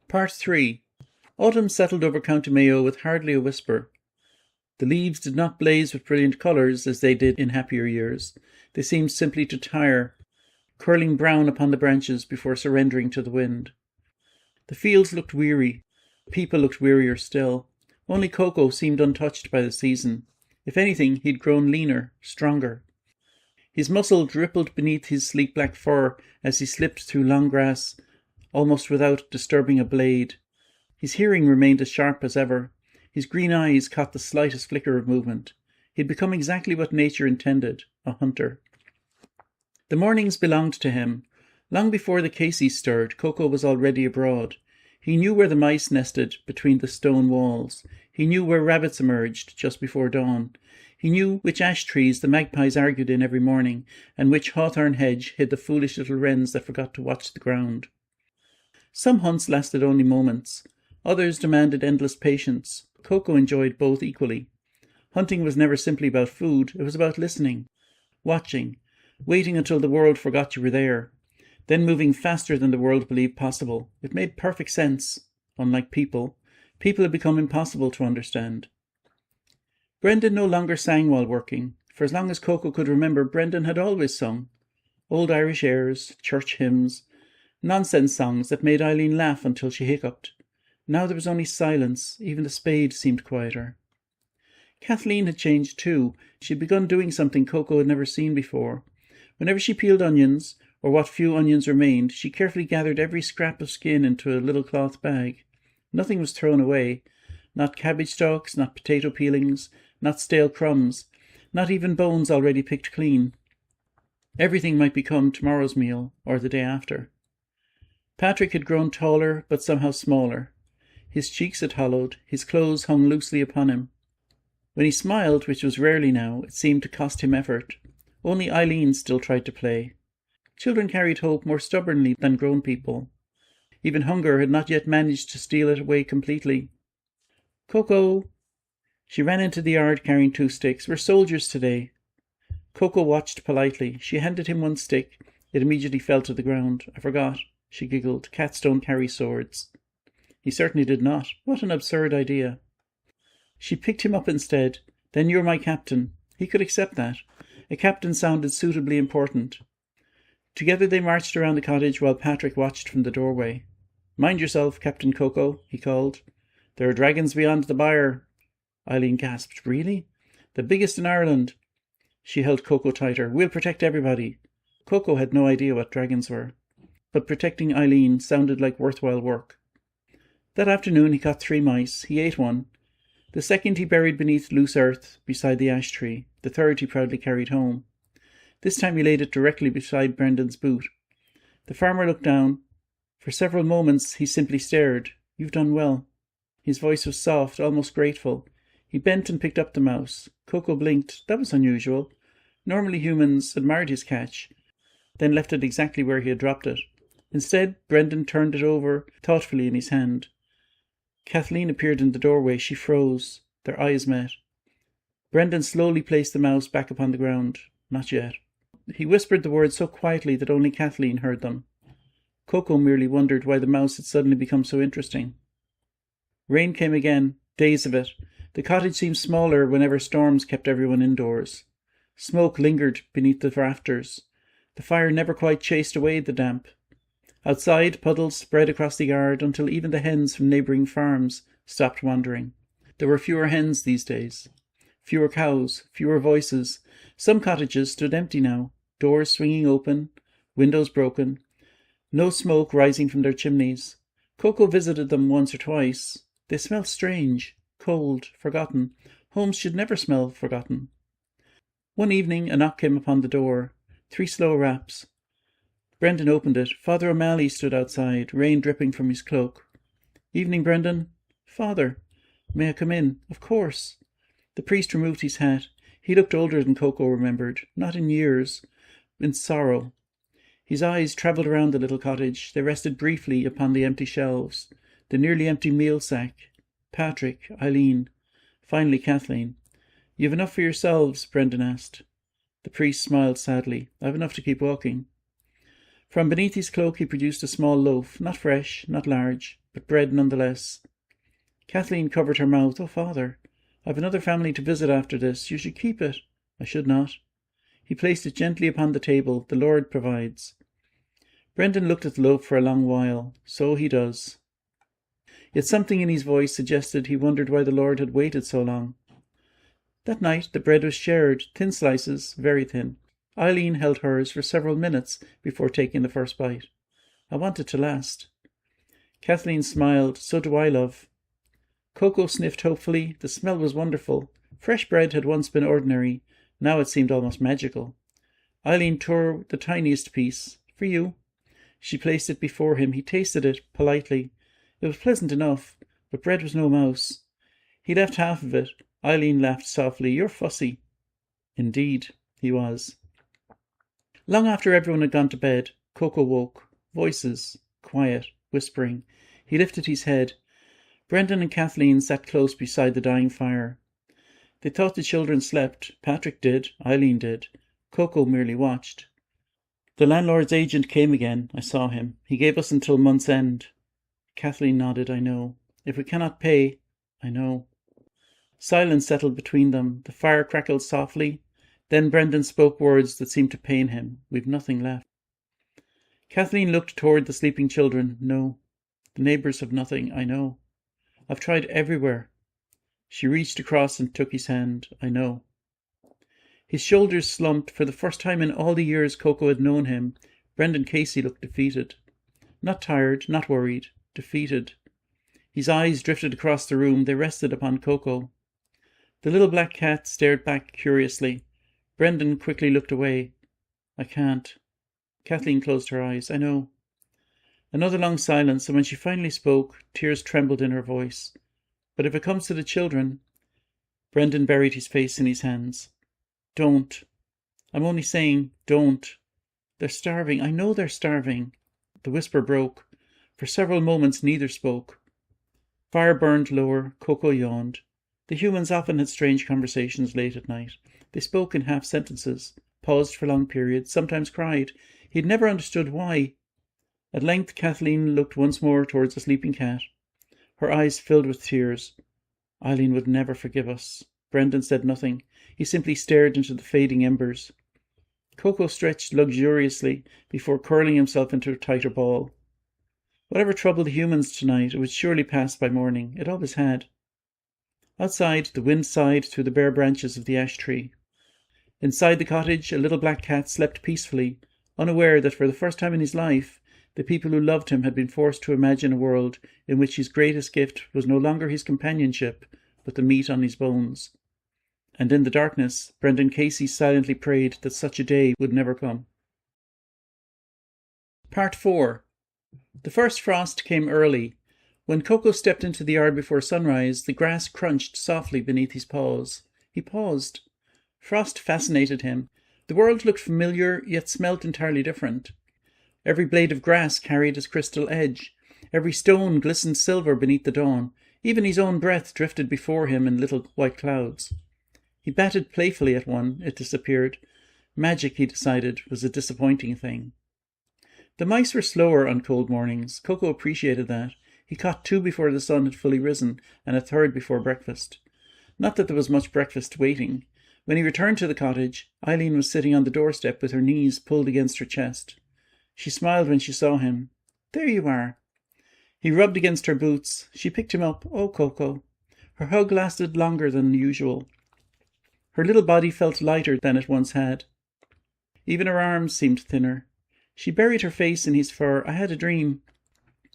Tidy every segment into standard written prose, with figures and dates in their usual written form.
Part 3. Autumn settled over County Mayo with hardly a whisper. The leaves did not blaze with brilliant colours as they did in happier years. They seemed simply to tire, curling brown upon the branches before surrendering to the wind. The fields looked weary. People looked wearier still. Only Coco seemed untouched by the season. If anything, he'd grown leaner, stronger. His muscles rippled beneath his sleek black fur as he slipped through long grass, almost without disturbing a blade. His hearing remained as sharp as ever. His green eyes caught the slightest flicker of movement. He'd become exactly what nature intended, a hunter. The mornings belonged to him. Long before the Caseys stirred, Coco was already abroad. He knew where the mice nested between the stone walls. He knew where rabbits emerged just before dawn. He knew which ash trees the magpies argued in every morning, and which hawthorn hedge hid the foolish little wrens that forgot to watch the ground. Some hunts lasted only moments. Others demanded endless patience. Coco enjoyed both equally. Hunting was never simply about food. It was about listening, watching, waiting until the world forgot you were there, then moving faster than the world believed possible. It made perfect sense. Unlike people had become impossible to understand. Brendan no longer sang while working. For as long as Coco could remember, Brendan had always sung. Old Irish airs, church hymns, nonsense songs that made Eileen laugh until she hiccuped. Now there was only silence. Even the spade seemed quieter. Kathleen had changed too. She had begun doing something Coco had never seen before. Whenever she peeled onions, or what few onions remained, she carefully gathered every scrap of skin into a little cloth bag. Nothing was thrown away. Not cabbage stalks, not potato peelings, not stale crumbs, not even bones already picked clean. Everything might become tomorrow's meal, or the day after. Patrick had grown taller, but somehow smaller. His cheeks had hollowed, his clothes hung loosely upon him. When he smiled, which was rarely now, it seemed to cost him effort. Only Eileen still tried to play. Children carried hope more stubbornly than grown people. Even hunger had not yet managed to steal it away completely. "Coco!" She ran into the yard carrying 2 sticks. "We're soldiers today." Coco watched politely. She handed him 1 stick. It immediately fell to the ground. "I forgot," she giggled. "Cats don't carry swords." He certainly did not. What an absurd idea. She picked him up instead. "Then you're my captain." He could accept that. A captain sounded suitably important. Together they marched around the cottage while Patrick watched from the doorway. "Mind yourself, Captain Coco," he called. "There are dragons beyond the byre." Eileen gasped. "Really?" "The biggest in Ireland." She held Coco tighter. "We'll protect everybody." Coco had no idea what dragons were, but protecting Eileen sounded like worthwhile work. That afternoon he caught 3 mice. He ate 1. The second he buried beneath loose earth beside the ash tree. The third he proudly carried home. This time he laid it directly beside Brendan's boot. The farmer looked down. For several moments he simply stared. "You've done well." His voice was soft, almost grateful. He bent and picked up the mouse. Coco blinked. That was unusual. Normally humans admired his catch, then left it exactly where he had dropped it. Instead, Brendan turned it over thoughtfully in his hand. Kathleen appeared in the doorway. She froze. Their eyes met. Brendan slowly placed the mouse back upon the ground. "Not yet." He whispered the words so quietly that only Kathleen heard them. Coco merely wondered why the mouse had suddenly become so interesting. Rain came again, days of it. The cottage seemed smaller whenever storms kept everyone indoors. Smoke lingered beneath the rafters. The fire never quite chased away the damp. Outside, puddles spread across the yard until even the hens from neighbouring farms stopped wandering. There were fewer hens these days. Fewer cows, fewer voices. Some cottages stood empty now, doors swinging open, windows broken. No smoke rising from their chimneys. Coco visited them once or twice. They smelt strange, cold, forgotten. Homes should never smell forgotten. One evening a knock came upon the door. 3 slow raps. Brendan opened it. Father O'Malley stood outside, rain dripping from his cloak. "Evening, Brendan." "Father." "May I come in?" "Of course." The priest removed his hat. He looked older than Coco remembered. Not in years, in sorrow. His eyes travelled around the little cottage. They rested briefly upon the empty shelves, the nearly empty meal sack. Patrick, Eileen, finally Kathleen. "You've enough for yourselves?" Brendan asked. The priest smiled sadly. "I've enough to keep walking." From beneath his cloak he produced a small loaf, not fresh, not large, but bread nonetheless. Kathleen covered her mouth. "Oh, Father, I've another family to visit after this. You should keep it." "I should not." He placed it gently upon the table. "The Lord provides." Brendan looked at the loaf for a long while. "So he does." Yet something in his voice suggested he wondered why the Lord had waited so long. That night the bread was shared, thin slices, very thin. Eileen held hers for several minutes before taking the first bite. "I want it to last." Kathleen smiled. "So do I, love." Coco sniffed hopefully. The smell was wonderful. Fresh bread had once been ordinary. Now it seemed almost magical. Eileen tore the tiniest piece. "For you." She placed it before him. He tasted it, politely. It was pleasant enough, but bread was no mouse. He left half of it. Eileen laughed softly. "You're fussy." Indeed, he was. Long after everyone had gone to bed, Coco woke. Voices. Quiet. Whispering. He lifted his head. Brendan and Kathleen sat close beside the dying fire. They thought the children slept. Patrick did. Eileen did. Coco merely watched. "The landlord's agent came again. I saw him. He gave us until month's end." Kathleen nodded. "I know. If we cannot pay—" "I know." Silence settled between them. The fire crackled softly. Then Brendan spoke words that seemed to pain him. "We've nothing left." Kathleen looked toward the sleeping children. "No. The neighbours have nothing. I know. I've tried everywhere." She reached across and took his hand. "I know." His shoulders slumped. For the first time in all the years Coco had known him, Brendan Casey looked defeated. Not tired, not worried. Defeated. His eyes drifted across the room. They rested upon Coco. The little black cat stared back curiously. Brendan quickly looked away. "I can't." Kathleen closed her eyes. "I know." Another long silence, and when she finally spoke, tears trembled in her voice. "But if it comes to the children—" Brendan buried his face in his hands. "Don't. I'm only saying, don't. They're starving. I know they're starving." The whisper broke. For several moments neither spoke. Fire burned lower. Coco yawned. The humans often had strange conversations late at night. They spoke in half-sentences, paused for long periods, sometimes cried. He had never understood why. At length Kathleen looked once more towards the sleeping cat. Her eyes filled with tears. "Eileen would never forgive us." Brendan said nothing. He simply stared into the fading embers. Coco stretched luxuriously before curling himself into a tighter ball. Whatever troubled the humans tonight, it would surely pass by morning. It always had. Outside, the wind sighed through the bare branches of the ash tree. Inside the cottage, a little black cat slept peacefully, unaware that for the first time in his life, the people who loved him had been forced to imagine a world in which his greatest gift was no longer his companionship, but the meat on his bones. And in the darkness, Brendan Casey silently prayed that such a day would never come. Part 4. The first frost came early. When Coco stepped into the yard before sunrise, the grass crunched softly beneath his paws. He paused. Frost fascinated him. The world looked familiar, yet smelt entirely different. Every blade of grass carried its crystal edge. Every stone glistened silver beneath the dawn. Even his own breath drifted before him in little white clouds. He batted playfully at one. It disappeared. Magic, he decided, was a disappointing thing. The mice were slower on cold mornings. Coco appreciated that. He caught 2 before the sun had fully risen, and a 3rd before breakfast. Not that there was much breakfast waiting. When he returned to the cottage, Eileen was sitting on the doorstep with her knees pulled against her chest. She smiled when she saw him. "There you are." He rubbed against her boots. She picked him up. "Oh, Coco." Her hug lasted longer than usual. Her little body felt lighter than it once had. Even her arms seemed thinner. She buried her face in his fur. "I had a dream."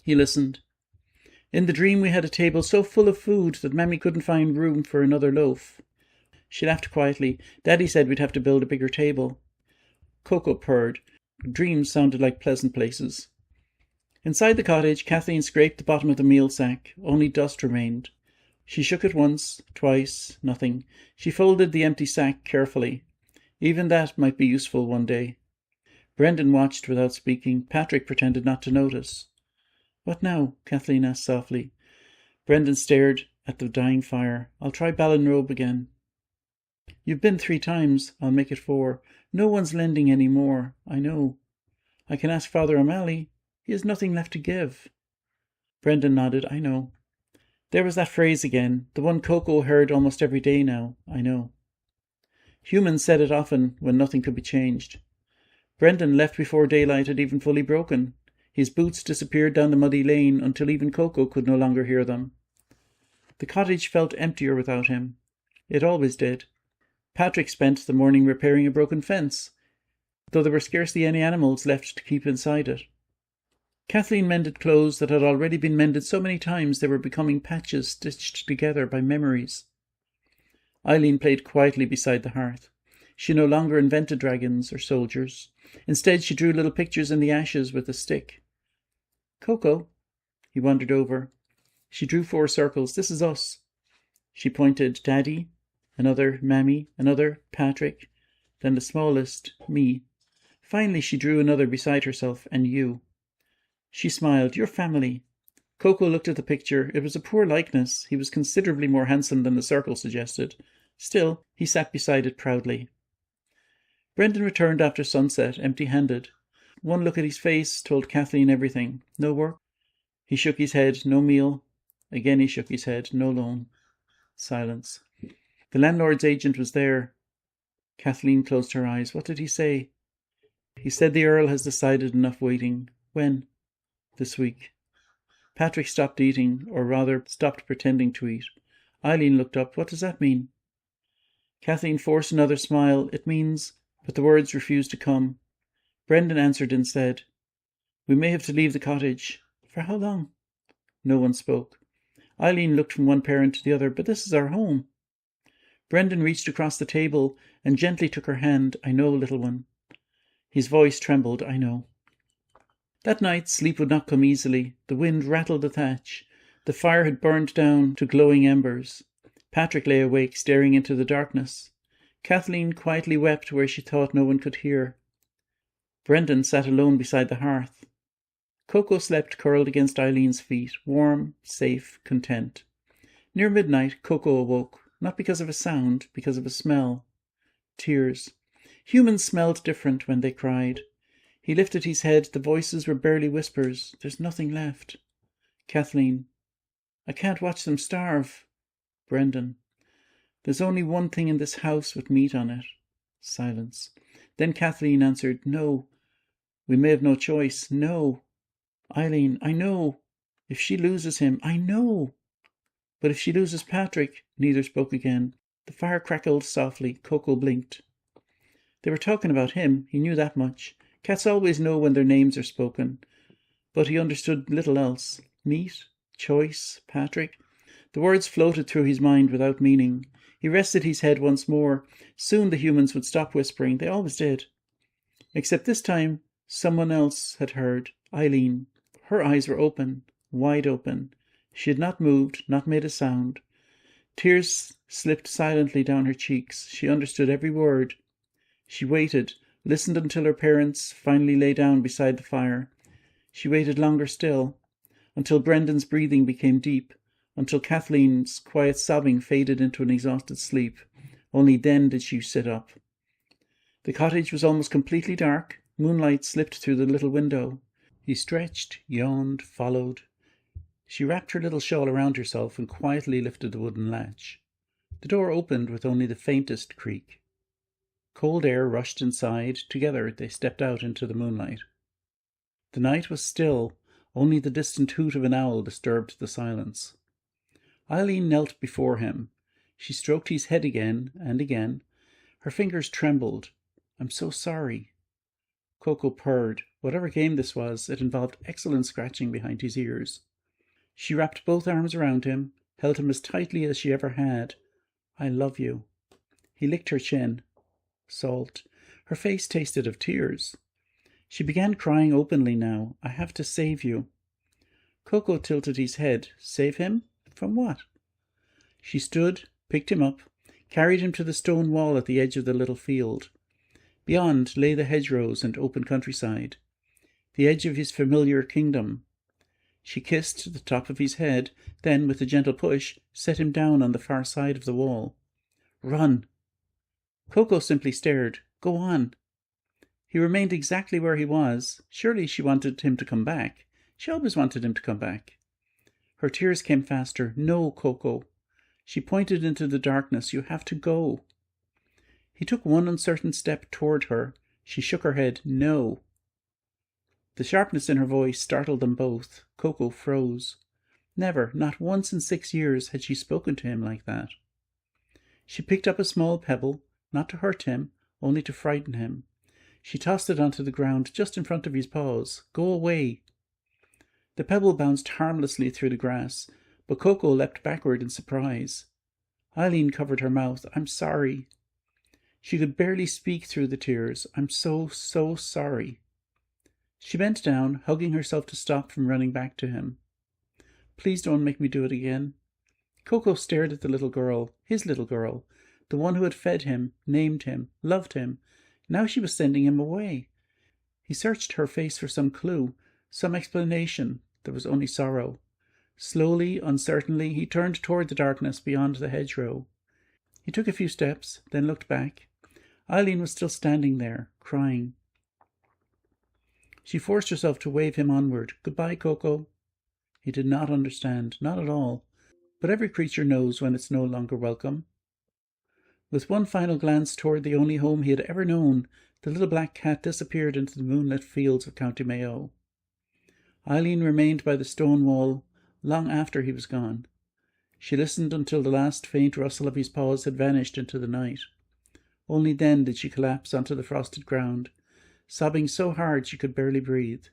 He listened. "In the dream we had a table so full of food that Mammy couldn't find room for another loaf." She laughed quietly. "Daddy said we'd have to build a bigger table." Coco purred. Dreams sounded like pleasant places. Inside the cottage, Kathleen scraped the bottom of the meal sack. Only dust remained. She shook it once, twice, nothing. She folded the empty sack carefully. Even that might be useful one day. Brendan watched without speaking. Patrick pretended not to notice. "What now?" Kathleen asked softly. Brendan stared at the dying fire. "I'll try Ballinrobe again." "You've been 3 times. I'll make it 4. No one's lending any more. I know. I can ask Father O'Malley. He has nothing left to give." Brendan nodded. I know. There was that phrase again, the one Coco heard almost every day now. I know. Humans said it often when nothing could be changed. Brendan left before daylight had even fully broken. His boots disappeared down the muddy lane until even Coco could no longer hear them. The cottage felt emptier without him. It always did. Patrick spent the morning repairing a broken fence, though there were scarcely any animals left to keep inside it. Kathleen mended clothes that had already been mended so many times they were becoming patches stitched together by memories. Eileen played quietly beside the hearth. She no longer invented dragons or soldiers. Instead, she drew little pictures in the ashes with a stick. Coco. He wandered over. She drew 4 circles. This is us. She pointed. Daddy, another Mammy, another Patrick, then the smallest, me. Finally, she drew another beside herself, and you. She smiled. Your family. Coco looked at the picture. It was a poor likeness. He was considerably more handsome than the circle suggested. Still, he sat beside it proudly. Brendan returned after sunset, empty-handed. One look at his face told Kathleen everything. No work. He shook his head. No meal. Again he shook his head. No loan. Silence. The landlord's agent was there. Kathleen closed her eyes. What did he say? He said the Earl has decided enough waiting. When? This week. Patrick stopped eating, or rather stopped pretending to eat. Eileen looked up. What does that mean? Kathleen forced another smile. It means... But the words refused to come. Brendan answered instead. We may have to leave the cottage. For how long? No one spoke. Eileen looked from one parent to the other. But this is our home. Brendan reached across the table and gently took her hand. I know, little one. His voice trembled. I know. That night sleep would not come easily. The wind rattled the thatch. The fire had burned down to glowing embers. Patrick lay awake, staring into the darkness. Kathleen quietly wept where she thought no one could hear. Brendan sat alone beside the hearth. Coco slept curled against Eileen's feet, warm, safe, content. Near midnight, Coco awoke, not because of a sound, because of a smell. Tears. Humans smelled different when they cried. He lifted his head. The voices were barely whispers. There's nothing left. Kathleen. I can't watch them starve. Brendan. There's only one thing in this house with meat on it. Silence. Then Kathleen answered, No. We may have no choice. No. Eileen, I know. If she loses him, I know. But if she loses Patrick, neither spoke again. The fire crackled softly. Coco blinked. They were talking about him. He knew that much. Cats always know when their names are spoken. But he understood little else. Meat, choice, Patrick. The words floated through his mind without meaning. He rested his head once more. Soon the humans would stop whispering. They always did. Except this time, someone else had heard. Eileen. Her eyes were open, wide open. She had not moved, not made a sound. Tears slipped silently down her cheeks. She understood every word. She waited, listened until her parents finally lay down beside the fire. She waited longer still, until Brendan's breathing became deep, until Kathleen's quiet sobbing faded into an exhausted sleep. Only then did she sit up. The cottage was almost completely dark. Moonlight slipped through the little window. He stretched, yawned, followed. She wrapped her little shawl around herself and quietly lifted the wooden latch. The door opened with only the faintest creak. Cold air rushed inside. Together they stepped out into the moonlight. The night was still. Only the distant hoot of an owl disturbed the silence. Eileen knelt before him. She stroked his head again and again. Her fingers trembled. I'm so sorry. Coco purred. Whatever game this was, it involved excellent scratching behind his ears. She wrapped both arms around him, held him as tightly as she ever had. I love you. He licked her chin. Salt. Her face tasted of tears. She began crying openly now. I have to save you. Coco tilted his head. Save him? From what? She stood, picked him up, carried him to the stone wall at the edge of the little field. Beyond lay the hedgerows and open countryside, the edge of his familiar kingdom. She kissed the top of his head, then, with a gentle push, set him down on the far side of the wall. Run! Coco simply stared. Go on. He remained exactly where he was. Surely she wanted him to come back. She always wanted him to come back. Her tears came faster. "No, Coco." She pointed into the darkness. "You have to go." He took one uncertain step toward her. She shook her head. "No." The sharpness in her voice startled them both. Coco froze. Never, not once in 6 years, had she spoken to him like that. She picked up a small pebble, not to hurt him, only to frighten him. She tossed it onto the ground just in front of his paws. "Go away." The pebble bounced harmlessly through the grass, but Coco leapt backward in surprise. Eileen covered her mouth. "I'm sorry." She could barely speak through the tears. "I'm so sorry." She bent down, hugging herself to stop from running back to him. "Please don't make me do it again." Coco stared at the little girl, his little girl, the one who had fed him, named him, loved him. Now she was sending him away. He searched her face for some clue, some explanation. There was only sorrow. Slowly, uncertainly, he turned toward the darkness beyond the hedgerow. He took a few steps, then looked back. Eileen was still standing there, crying. She forced herself to wave him onward. "Goodbye, Coco." He did not understand, not at all, but every creature knows when it's no longer welcome. With one final glance toward the only home he had ever known, the little black cat disappeared into the moonlit fields of County Mayo. Eileen remained by the stone wall long after he was gone. She listened until the last faint rustle of his paws had vanished into the night. Only then did she collapse onto the frosted ground, sobbing so hard she could barely breathe.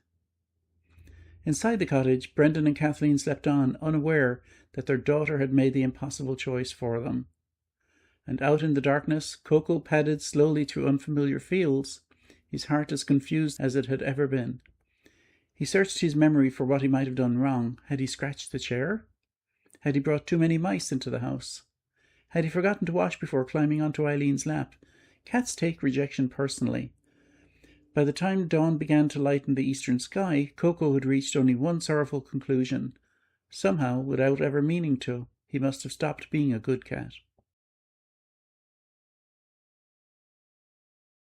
Inside the cottage, Brendan and Kathleen slept on, unaware that their daughter had made the impossible choice for them. And out in the darkness, Coco padded slowly through unfamiliar fields, his heart as confused as it had ever been. He searched his memory for what he might have done wrong. Had he scratched the chair? Had he brought too many mice into the house? Had he forgotten to wash before climbing onto Eileen's lap? Cats take rejection personally. By the time dawn began to lighten the eastern sky, Coco had reached only one sorrowful conclusion. Somehow, without ever meaning to, he must have stopped being a good cat.